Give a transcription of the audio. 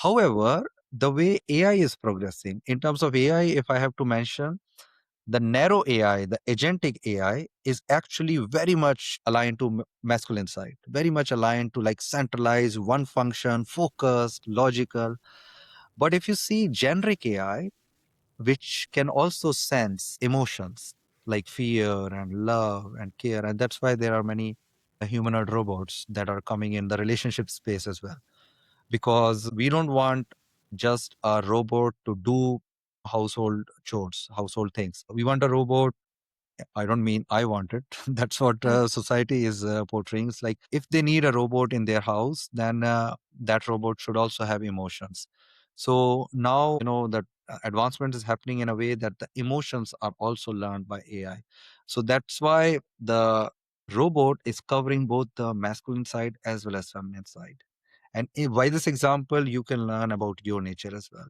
However, the way AI is progressing, in terms of AI, if I have to mention, the narrow AI, the agentic AI, is actually very much aligned to masculine side, very much aligned to like centralized, one function, focused, logical. But if you see generic AI, which can also sense emotions like fear and love and care, and that's why there are many humanoid robots that are coming in the relationship space as well, because we don't want just a robot to do household chores, household things. We want a robot. I don't mean I want it. That's what society is portraying. It's like if they need a robot in their house, then that robot should also have emotions. So now, that advancement is happening in a way that the emotions are also learned by AI. So that's why the robot is covering both the masculine side as well as feminine side. And by this example, you can learn about your nature as well.